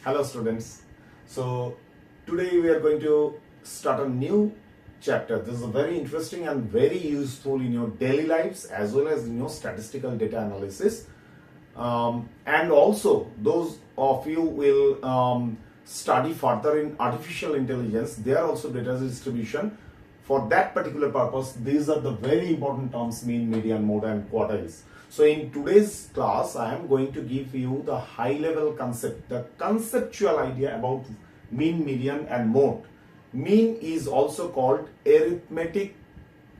Hello students. So today we are going to start a new chapter. This is very interesting and very useful in your daily lives as well as in your statistical data analysis. And also those of you will study further in artificial intelligence. There are also data distribution. For that particular purpose, these are the very important terms: mean, median, mode and quartiles. So in today's class, I am going to give you the high level concept, the conceptual idea about mean, median and mode. Mean is also called arithmetic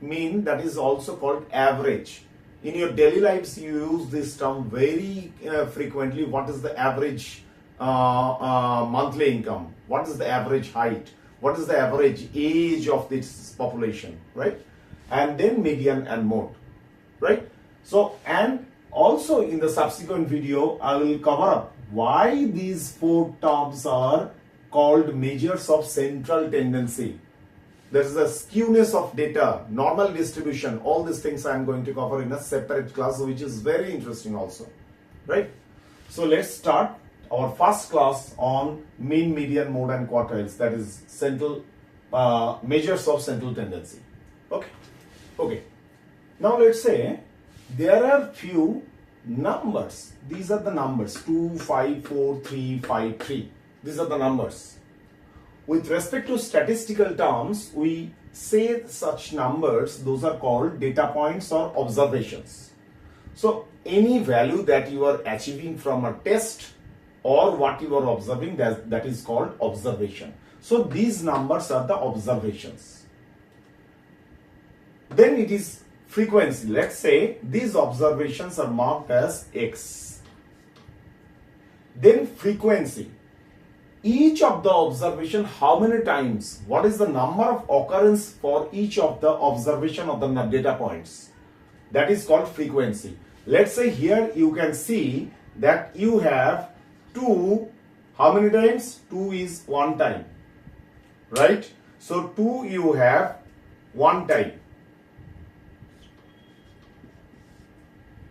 mean, that is also called average. In your daily lives, you use this term very frequently. What is the average monthly income? What is the average height? What is the average age of this population, right? And then median and mode, right? So, and also in the subsequent video, I will cover up why these four terms are called measures of central tendency. There is a skewness of data, normal distribution, all these things I am going to cover in a separate class, which is very interesting also, right? So let's start our first class on mean, median, mode and quartiles, that is central measures of central tendency. Okay. Now let's say there are few numbers. These are the numbers 2, 5, 4, 3, 5, 3. These are the numbers. With respect to statistical terms, we say such numbers, those are called data points or observations. So any value that you are achieving from a test or what you are observing, that is called observation. So these numbers are the observations. Then it is frequency. Let's say these observations are marked as X. Then frequency. Each of the observation, how many times? What is the number of occurrence for each of the observation of the data points? That is called frequency. Let's say here you can see that you have 2. How many times? 2 is 1 time, right? So 2 you have 1 time.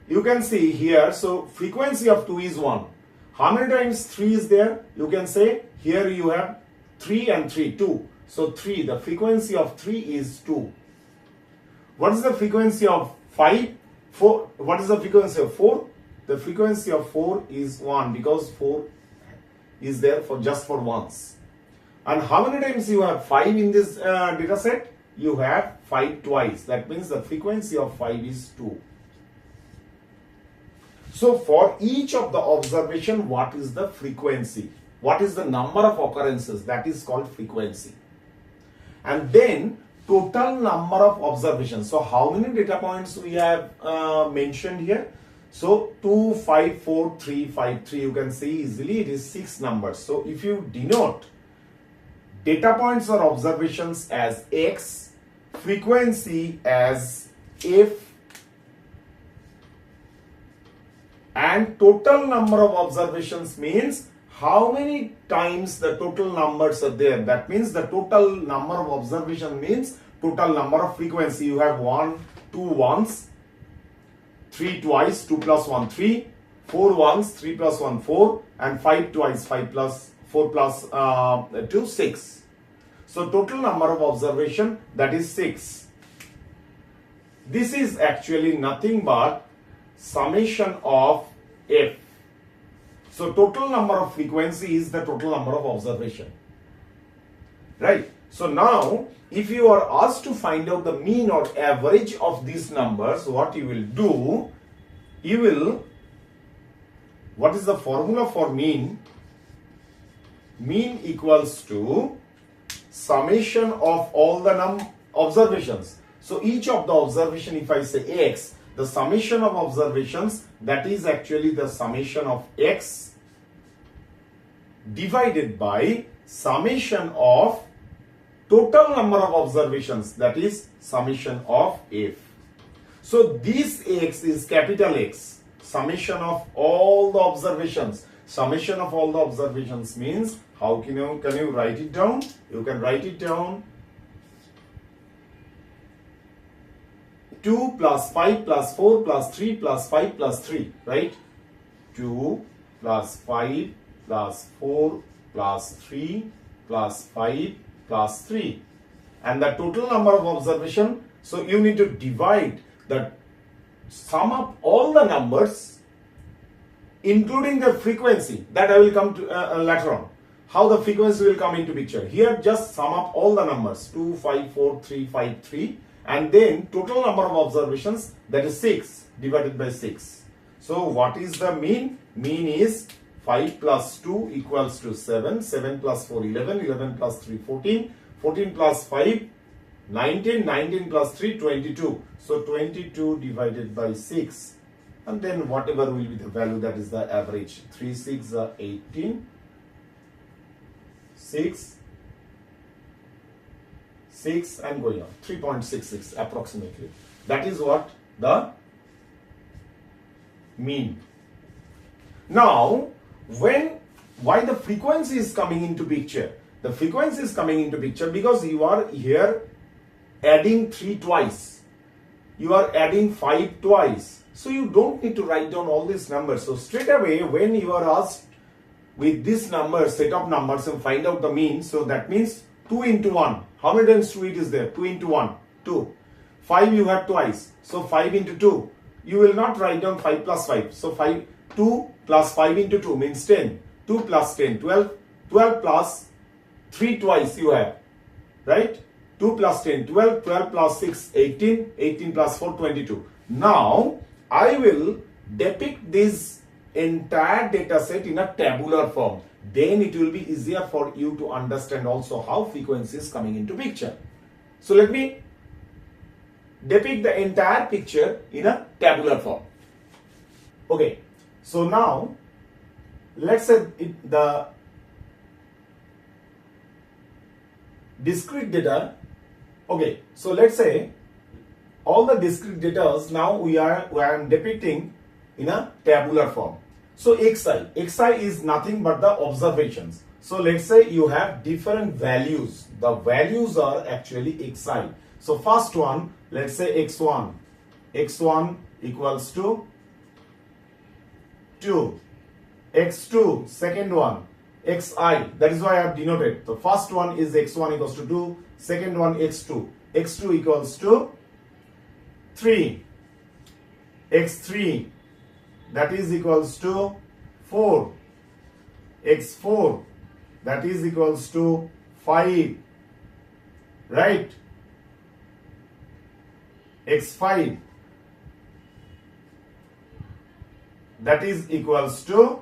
You can see here, so frequency of 2 is 1. How many times 3 is there? You can say here you have 3 and 3, 2. So 3, the frequency of 3 is 2. What is the frequency of 5? 4. What is the frequency of 4? The frequency of 4 is 1 because 4 is there for just for once. And how many times you have 5 in this data set? You have 5 twice. That means the frequency of 5 is 2. So for each of the observation, what is the frequency? What is the number of occurrences? That is called frequency. And then total number of observations. So how many data points we have mentioned here? So 2, 5, 4, 3, 5, 3. You can see easily it is 6 numbers. So if you denote data points or observations as X, frequency as F, and total number of observations means how many times the total numbers are there. That means the total number of observation means total number of frequency. You have 1, 2 once, 3 twice, 2 plus 1, 3, 4 once, 3 plus 1, 4, and 5 twice, 5 plus 4 plus 2, 6. So total number of observation, that is 6. This is actually nothing but summation of F. So total number of frequency is the total number of observation, right? So now if you are asked to find out the mean or average of these numbers, what you will do, what is the formula for mean? Mean equals to summation of all the observations. So each of the observation, if I say X, the summation of observations, that is actually the summation of X divided by summation of total number of observations, that is summation of F. So this X is capital X, summation of all the observations. Summation of all the observations means, how can you write it down? You can write it down 2 plus 5 plus 4 plus 3 plus 5 plus 3, right? 2 plus 5 plus 4 plus 3 plus 5 plus 3. And the total number of observation, so you need to divide the sum up all the numbers including the frequency. That I will come to later on. How the frequency will come into picture. Here just sum up all the numbers 2, 5, 4, 3, 5, 3 and then total number of observations, that is 6 divided by 6. So what is the mean? Mean is 5 plus 2 equals to 7, 7 plus 4 11, 11 plus 3 14, 14 plus 5 19, 19 plus 3 22. So 22 divided by 6 and then whatever will be the value, that is the average. 3 6 are 18, 6 and going on 3.66 approximately. That is what the mean. Now why the frequency is coming into picture? The frequency is coming into picture because you are here adding 3 twice, you are adding 5 twice, so you don't need to write down all these numbers. So straight away when you are asked with this number, set of numbers and find out the mean, so that means 2 into 1. How many times 2 it is there? 2 into 1, 2. 5 you have twice, so 5 into 2. You will not write down 5 plus 5. So 2 plus 5 into 2 means 10. 2 plus 10, 12. 12 plus 3 twice you have, right? 2 plus 10, 12. 12 plus 6, 18. 18 plus 4, 22. Now, I will depict this entire data set in a tabular form. Then it will be easier for you to understand also how frequency is coming into picture. So let me depict the entire picture in a tabular form. Okay, so now let's say the discrete data. Okay, so let's say all the discrete data now I am depicting in a tabular form. So xi is nothing but the observations. So let's say you have different values. The values are actually xi. So first one, let's say x1. x1 equals to 2. x2, second one, xi. That is why I have denoted. The first one is x1 equals to 2. Second one x2. x2 equals to 3. x3, that is equals to 4. x4, that is equals to 5. Right? x5, that is equals to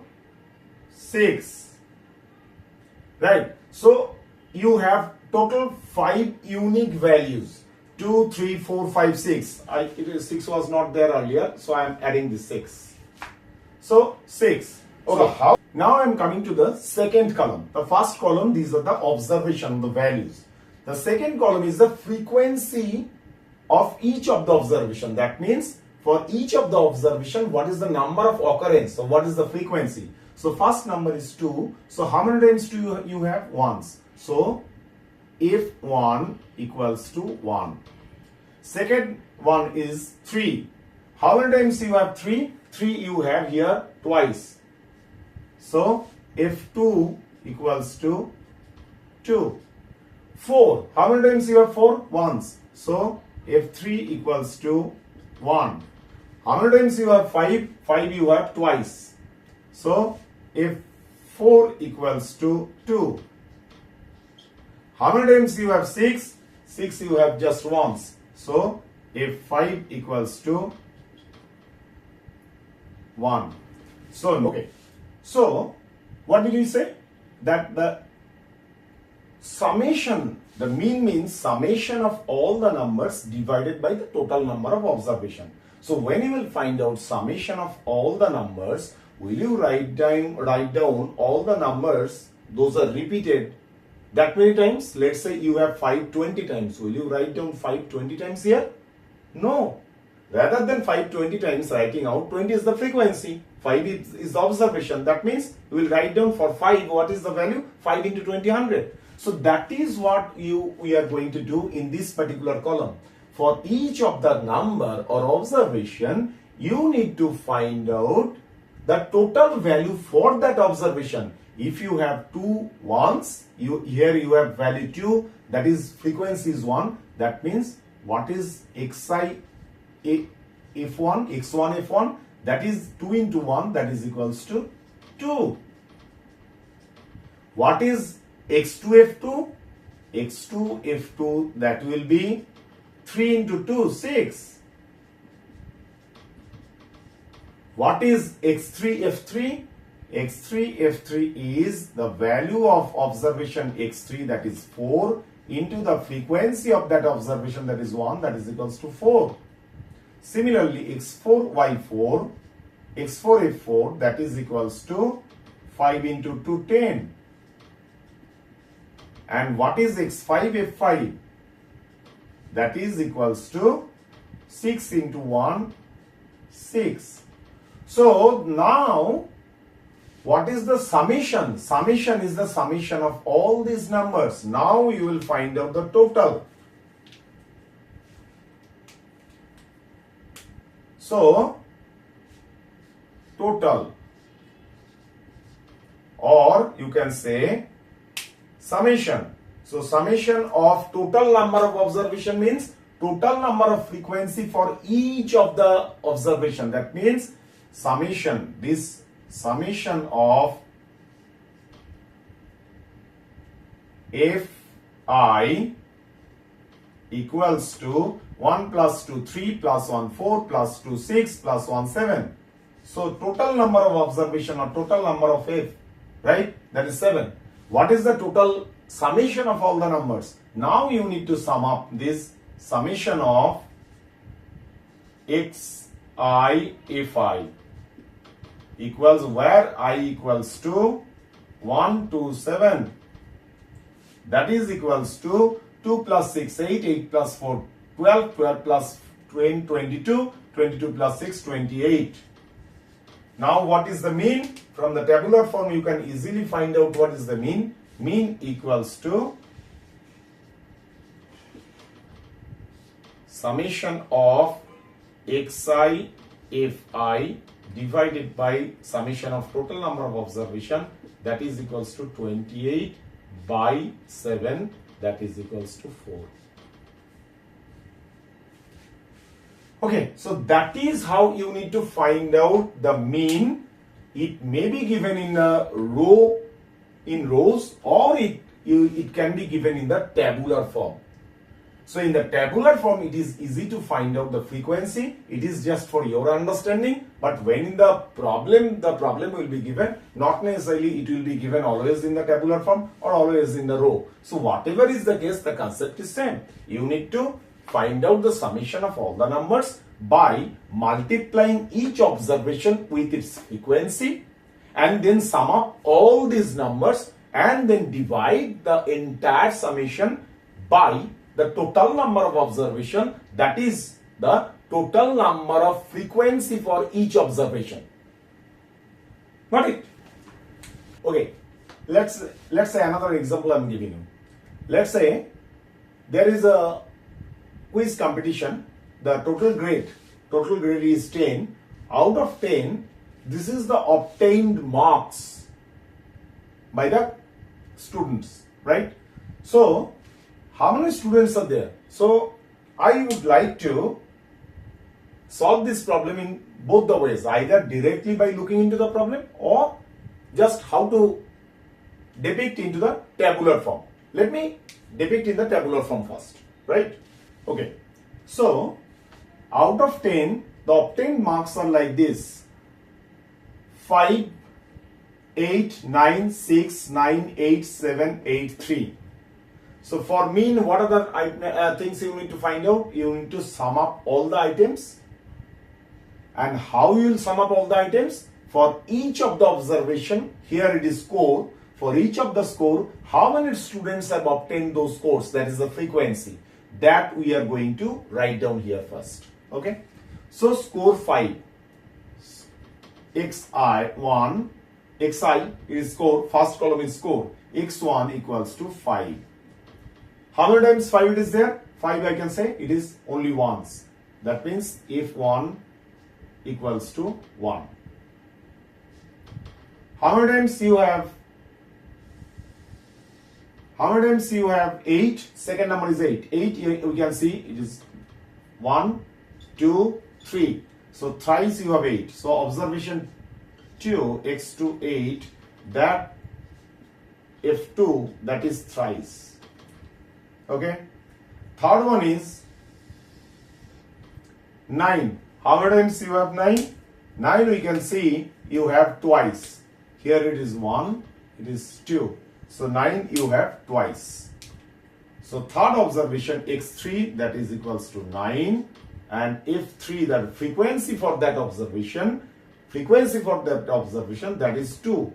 6. Right? So you have total 5 unique values. 2, 3, 4, 5, 6. 6 was not there earlier, so I am adding the 6. So 6. Okay. So how? Now I am coming to the second column. The first column, these are the observation, the values. The second column is the frequency of each of the observation. That means for each of the observation, what is the number of occurrence? So what is the frequency? So first number is 2. So how many times do you have? Once. So if 1 equals to 1. Second one is 3. How many times you have 3? 3 you have here twice. So if 2 equals to 2. 4. How many times you have 4? Once. So if 3 equals to 1. How many times you have 5? 5 you have twice. So if 4 equals to 2. How many times you have 6? 6 you have just once. So if 5 equals to 1. So okay. So what did we say? That the summation, the mean means summation of all the numbers divided by the total number of observation. So when you will find out summation of all the numbers, will you write down all the numbers, those are repeated that many times? Let's say you have 5 20 times. Will you write down 5 20 times here? No. Rather than 5 20 times writing out, 20 is the frequency, 5 is the observation. That means you will write down for 5, what is the value? 5 into 20, 100. So that is what we are going to do in this particular column. For each of the number or observation, you need to find out the total value for that observation. if you have two ones, here you have value 2, that is frequency is 1. That means what is xi f1, x1 f1, that is 2 into 1, that is equals to 2. What is x2 f2? x2 f2, that will be 3 into 2, 6. What is x3 f3? x3 f3 is the value of observation x3, that is 4, into the frequency of that observation, that is 1, that is equals to 4. Similarly, x4 y4, x4 f4, that is equals to 5 into 2, 10. And what is x5 f5? That is equals to 6 into 1, 6. So now, what is the summation? Summation is the summation of all these numbers. Now you will find out the total. So, total, or you can say summation. So, summation of total number of observation means total number of frequency for each of the observation. That means summation, this summation of fi equals to 1 plus 2 3 plus 1 4 plus 2 6 plus 1 7. So total number of observation or total number of f, right? That is 7. What is the total summation of all the numbers? Now you need to sum up this summation of xi fi equals, where I equals to 1 2 7, that is equals to 2 plus 6 8, 8 plus 4 12, 12 plus 20 22, 22 plus 6 28. Now what is the mean? From the tabular form you can easily find out what is the mean. Mean equals to summation of xi fi divided by summation of total number of observation, that is equals to 28 by 7, that is equals to 4. Okay, so that is how you need to find out the mean. It may be given in a row, in rows, or it can be given in the tabular form. So in the tabular form, it is easy to find out the frequency. It is just for your understanding. But when in the problem will be given, not necessarily it will be given always in the tabular form or always in the row. So whatever is the case, the concept is same. You need to find out the summation of all the numbers by multiplying each observation with its frequency, and then sum up all these numbers and then divide the entire summation by the total number of observation, that is the total number of frequency for each observation. Got it? Okay, let's say another example I am giving you. Let's say there is a quiz competition. The total grade is 10. Out of 10, this is the obtained marks by the students, right? So how many students are there? So I would like to solve this problem in both the ways, either directly by looking into the problem or just how to depict into the tabular form. Let me depict in the tabular form first, right? Okay, so out of 10, the obtained marks are like this: 5, 8, 9, 6, 9, 8, 7, 8, 3. So for mean, what are the things you need to find out? You need to sum up all the items. And how you will sum up all the items? For each of the observation, here it is score. For each of the score, how many students have obtained those scores? That is the frequency. That we are going to write down here first. Okay. So score 5. xi is score. First column is score. x1 equals to 5. How many times 5 it is there? 5 I can say it is only once. That means if 1 equals to 1. How many times you have How many times you have 8? Second number is 8. 8 we can see it is 1, 2, 3. So thrice you have 8. So observation 2, x2 8, that f2, that is thrice. Okay. Third one is 9. How many times you have 9? 9 we can see you have twice. Here it is 1, it is 2. So 9 you have twice. So third observation x3, that is equals to 9, and f3, that frequency for that observation, that is 2.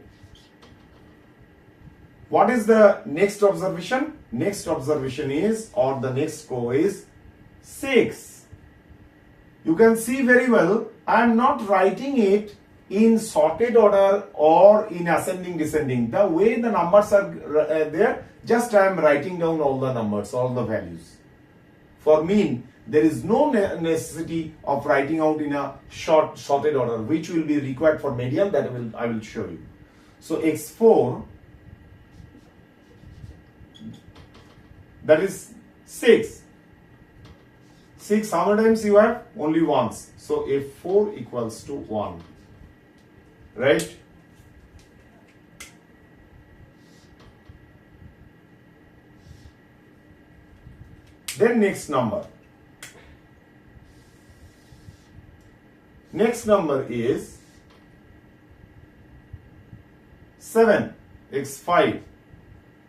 What is the next observation? Next observation is, or the next row is 6. You can see very well, I am not writing it in sorted order or in ascending descending. The way the numbers are there, just I am writing down all the numbers, all the values. For mean, there is no necessity of writing out in a sorted order, which will be required for median. That I will show you. So x4, that is 6. 6, how many times you have? Only once. So f4 equals to 1. Right? Then next number. Next number is 7, x5.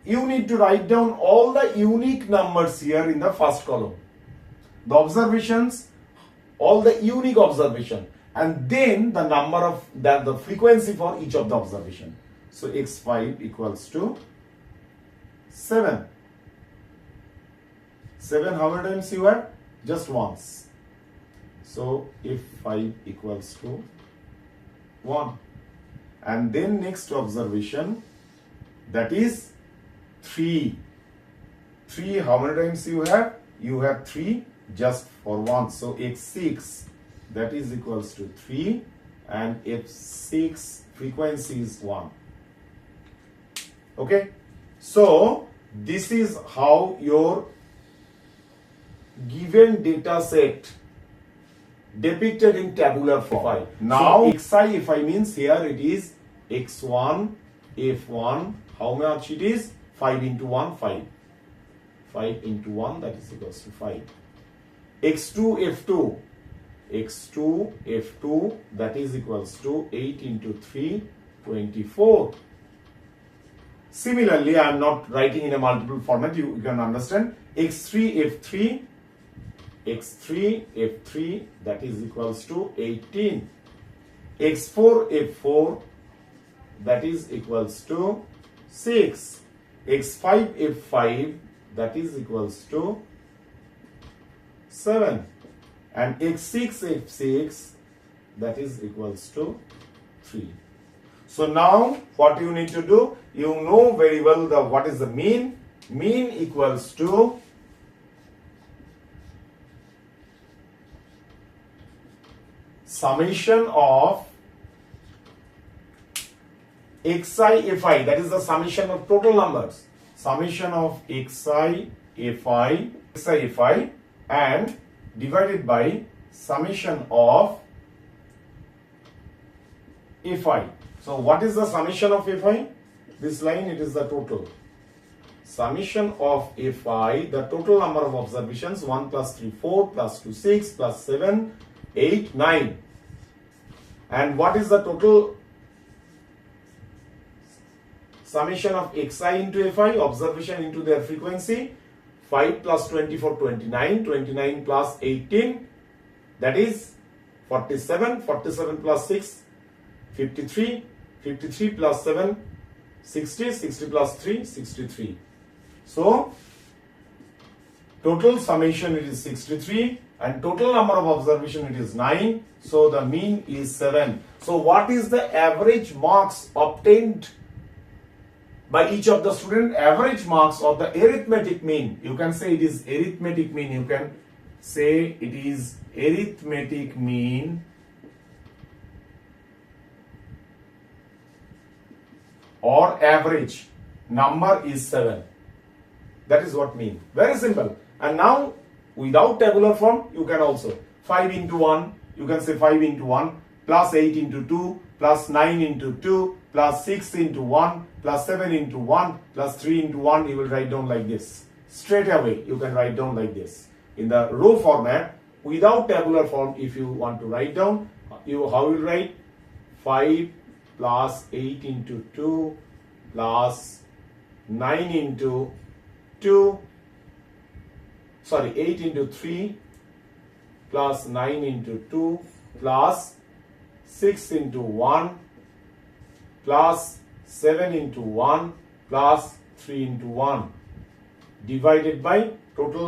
You need to write down all the unique numbers here in the first column. The observations, all the unique observation, and then the number of the frequency for each of the observation. So x5 equals to 7. 7, how many times you have? Just once. So f5 equals to 1. And then next observation, that is 3. 3, how many times you have? You have 3 just for once. So x6, that is equals to 3, and f6 frequency is 1. Okay. So this is how your given data set depicted in tabular form. Now xi fi means here it is x1 f1. How much it is? 5 into 1, 5. 5 into 1, that is equals to 5. x2 f2. x2 f2, that is equals to 8 into 3, 24. Similarly, I am not writing in a multiple format, you can understand. x3 f3, x3 f3, that is equals to 18. x4 f4, that is equals to 6. x5 f5, that is equals to 7. And x6 f6, that is equals to 3. So now what you need to do, you know very well what is the mean. Mean equals to summation of xi fi, that is the summation of total numbers. Summation of xi fi and divided by summation of fi. So what is the summation of fi? This line, it is the total. Summation of fi, the total number of observations, 1 plus 3, 4, plus 2, 6, plus 7, 8, 9. And what is the total summation of xi into fi? Observation into their frequency. 5 plus 24, 29. 29 plus 18, that is 47. 47 plus 6, 53. 53 plus 7, 60. 60 plus 3, 63. So total summation it is 63, and total number of observation it is 9. So the mean is 7. So what is the average marks obtained by each of the student? Average marks or the arithmetic mean. You can say it is arithmetic mean. You can say it is arithmetic mean or average number is 7. That is what mean. Very simple. And now without tabular form, you can also 5 into 1, you can say 5 into 1 plus 8 into 2 plus 9 into 2 plus 6 into 1 plus 7 into 1 plus 3 into 1. You will write down like this. Straight away you can write down like this. In the row format, without tabular form, if you want to write down, how you will write? 5 plus 8 into 2 plus 9 into 2, sorry, 8 into 3 plus 9 into 2 plus 6 into 1 plus 7 into 1 plus 3 into 1 divided by total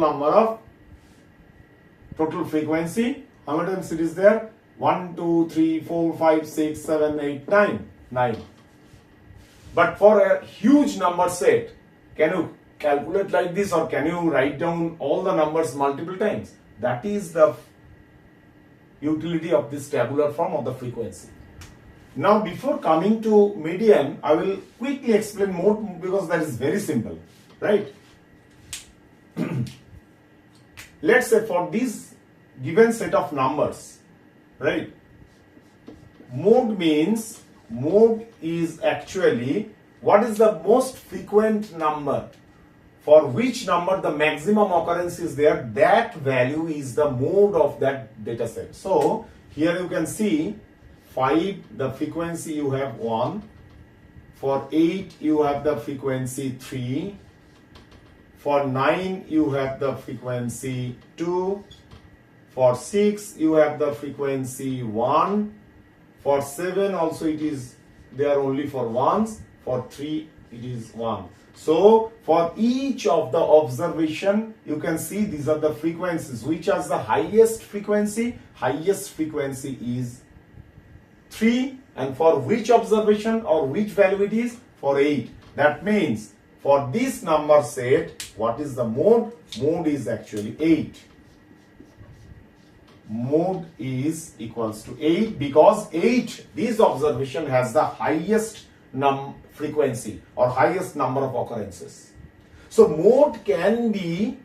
frequency. How many times it is there? 1, 2, 3, 4, 5, 6, 7, 8, 9. But for a huge number set, can you calculate like this, or can you write down all the numbers multiple times? That is the utility of this tabular form of the frequency. Now before coming to median, I will quickly explain more because that is very simple, right? Let's say for this given set of numbers, right? Mode means, mode is actually what is the most frequent number, for which number the maximum occurrence is there, that value is the mode of that data set. So here you can see 5, the frequency you have 1, for 8 you have the frequency 3, for 9 you have the frequency 2, for 6 you have the frequency 1, for 7 also it is there only for ones, for 3 it is 1. So for each of the observation, you can see these are the frequencies. Which has the highest frequency? Highest frequency is 3. And for which observation or which value it is? For 8. That means for this number set, what is the mode? Mode is actually 8. Mode is equals to 8 because 8, this observation has the highest frequency or highest number of occurrences. So mode can be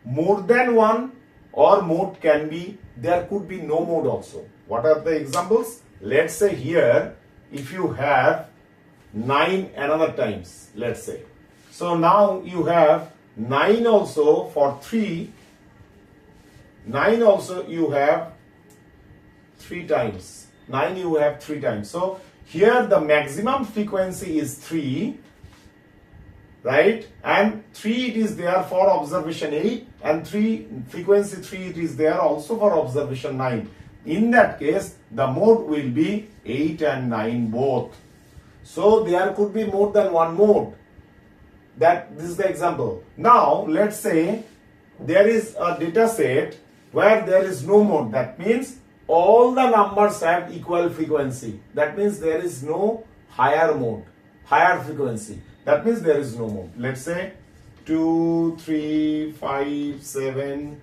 more than 1, or mode can be, there could be no mode also. What are the examples? Let's say here, if you have 9 another times, let's say. So now you have 9 also for 3. 9 also you have 3 times. 9 you have 3 times. So here the maximum frequency is 3, right? And 3 it is there for observation 8, and frequency 3 it is there also for observation 9. In that case, the mode will be 8 and 9 both. So there could be more than one mode. This is the example. Now let's say there is a data set where there is no mode. That means all the numbers have equal frequency. That means there is no higher mode, higher frequency. That means there is no mode. Let's say 2, 3, 5, 7,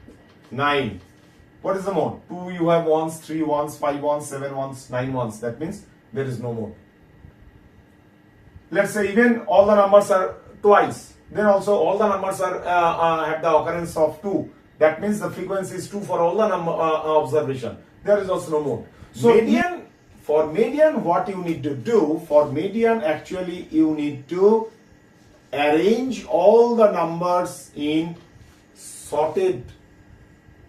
9. What is the mode? 2 you have ones, 3 ones, 5 ones, 7 ones, 9 ones. That means there is no mode. Let's say even all the numbers are twice. Then also all the numbers are have the occurrence of 2. That means the frequency is 2 for all the observation. There is also no mode. So median, for median, what you need to do, for median actually you need to arrange all the numbers in sorted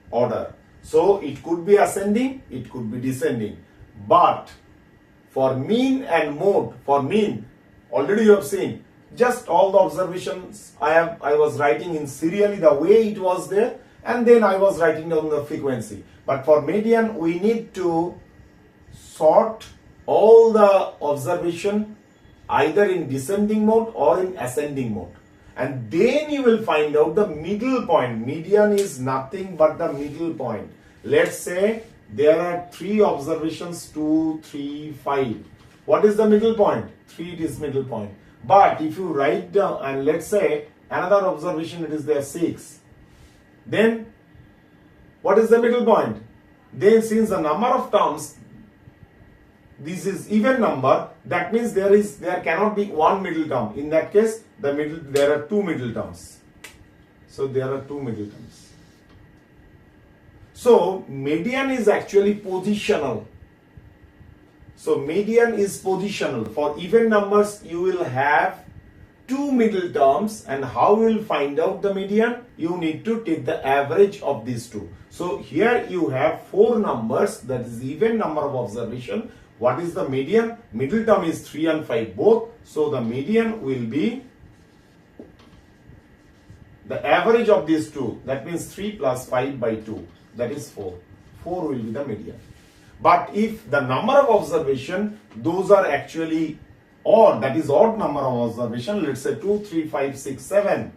order. So it could be ascending, it could be descending. But for mean and mode, for mean, already you have seen, just all the observations I was writing in serially the way it was there, and then I was writing down the frequency. But for median, we need to sort all the observation either in descending mode or in ascending mode. And then you will find out the middle point. Median is nothing but the middle point. Let's say there are 3 observations, 2, 3, 5. What is the middle point? 3 it is middle point. But if you write down, and let's say another observation it is there 6. Then what is the middle point? Then since the number of terms this is even number, that means there cannot be one middle term. In that case, there are two middle terms. So there are two middle terms. So median is actually positional. So median is positional. For even numbers, you will have two middle terms, and how you will find out the median? You need to take the average of these two. So here you have four numbers, that is even number of observation. What is the median? Middle term is 3 and 5 both. So the median will be the average of these two. That means 3 plus 5 by 2. That is 4. 4 will be the median. But if the number of observation, those are actually odd, that is odd number of observation, let's say 2, 3, 5, 6, 7.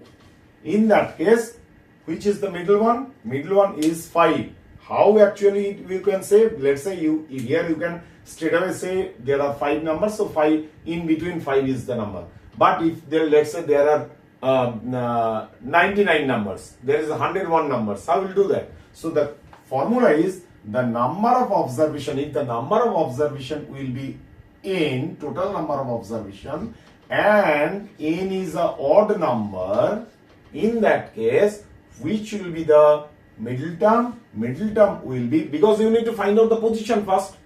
In that case, which is the middle one? Middle one is 5. How actually we can say? Let's say here you can straight away say there are 5 numbers, so 5 in between 5 is the number. But if let's say there are 99 numbers, there is 101 numbers, how will you do that? So the formula is the number of observation. If the number of observation will be n, total number of observation, and n is a odd number, in that case, which will be the middle term? Middle term will be, because you need to find out the position first,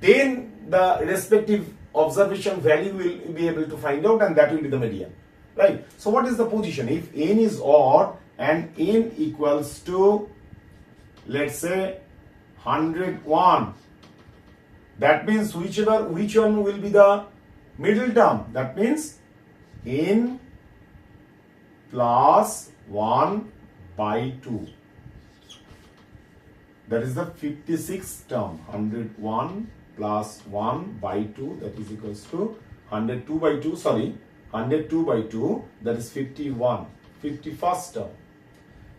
then the respective observation value will be able to find out, and that will be the median, right? So what is the position? If n is odd and n equals to, let's say, 101, that means which one will be the middle term? That means n plus 1 by 2. That is the 56th term. 101 plus 1 by 2, that is equals to 102 by 2, sorry, 102 by 2, that is 51. 51st term.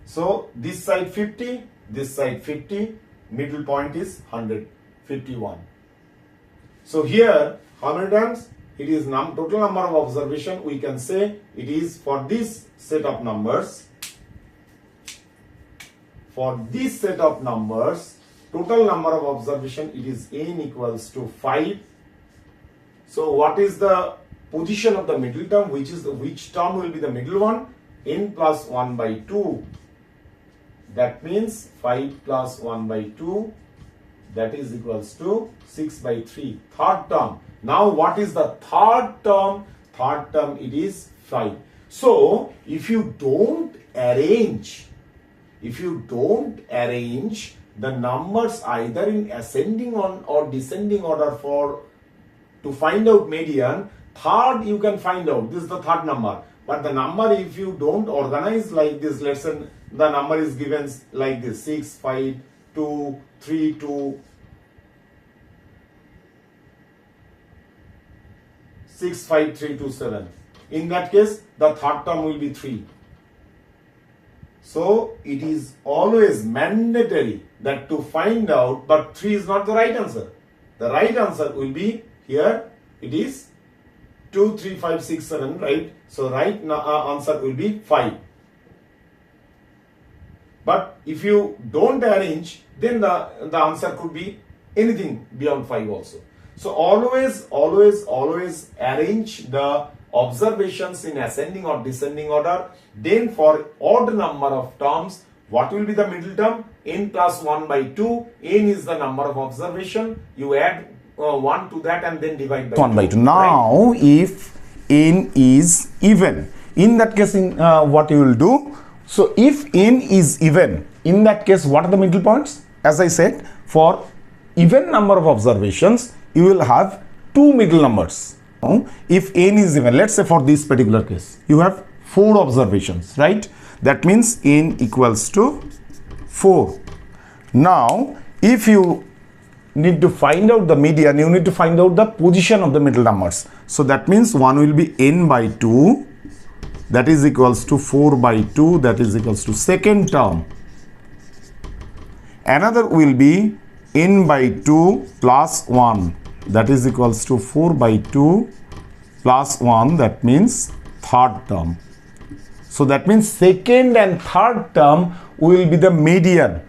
So this side 50, this side 50, middle point is 151. So here, how many times? It is total number of observation. We can say it is for this set of numbers. For this set of numbers, total number of observation, it is n equals to 5. So what is the position of the middle term? Which term will be the middle one? N plus 1 by 2. That means 5 plus 1 by 2. That is equals to 6 by 3. Third term. Now what is the third term? Third term, it is 5. So if you don't arrange the numbers either in ascending or descending order to find out median, third you can find out. This is the third number. But the number, if you don't organize like this, let's say the number is given like this: 6, 5, 2, 3, 2, 6, 5, 3, 2, 7. In that case, the third term will be 3. So it is always mandatory that to find out, but 3 is not the right answer. The right answer will be here, it is 2, 3, 5, 6, 7, right? So right answer will be 5. But if you don't arrange, then the answer could be anything beyond 5 also. So always arrange the observations in ascending or descending order. Then for odd number of terms, what will be the middle term? N plus 1 by 2. N is the number of observation. You add 1 to that and then divide by 1 by 2. Now, right? If n is even, in that case, what you will do? So, if n is even, in that case, what are the middle points? As I said, for even number of observations, you will have two middle numbers. If n is even, let's say for this particular case, you have 4 observations, right? That means n equals to 4. Now, if you need to find out the median, you need to find out the position of the middle numbers. So that means one will be n by 2, that is equals to 4 by 2, that is equals to second term. Another will be n by 2 plus 1, that is equals to 4 by 2 plus 1, that means third term. So that means second and third term will be the median.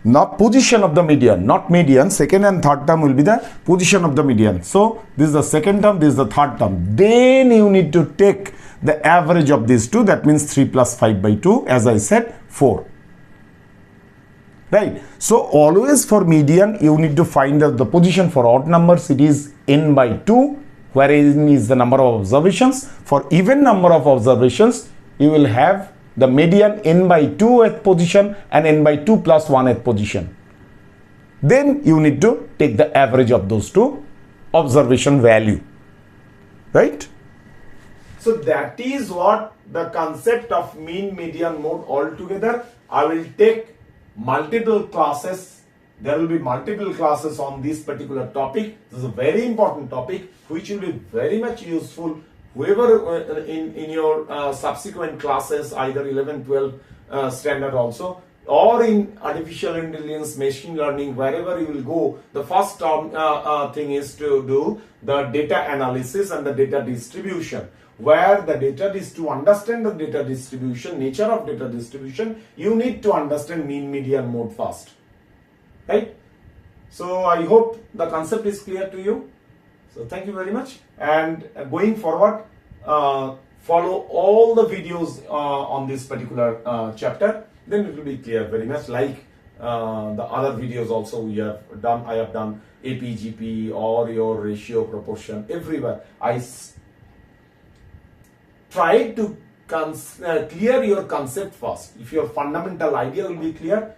not position of the median, not median. Second and third term will be the position of the median. So this is the second term, this is the third term. Then you need to take the average of these two. That means 3 plus 5 by 2, as I said, 4. Right. So always for median, you need to find out the position. For odd numbers, it is n by 2, where n is the number of observations. For even number of observations, you will have the median n by 2 at position and n by 2 plus 1 at position. Then you need to take the average of those two observation value. Right? So that is what the concept of mean, median, mode altogether. I will take multiple classes. There will be multiple classes on this particular topic. This is a very important topic which will be very much useful whoever in your subsequent classes, either 11, 12 standard also, or in artificial intelligence, machine learning, wherever you will go, the first thing is to do the data analysis and the data distribution. Where the data is to understand the data distribution, nature of data distribution, you need to understand mean, median, mode first. Right? So I hope the concept is clear to you. So thank you very much, and going forward, follow all the videos on this particular chapter. Then it will be clear very much, like the other videos also we have done. I have done AP, GP, or your ratio, proportion, everywhere. I try to clear your concept first. If your fundamental idea will be clear,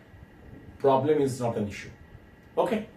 problem is not an issue. Okay.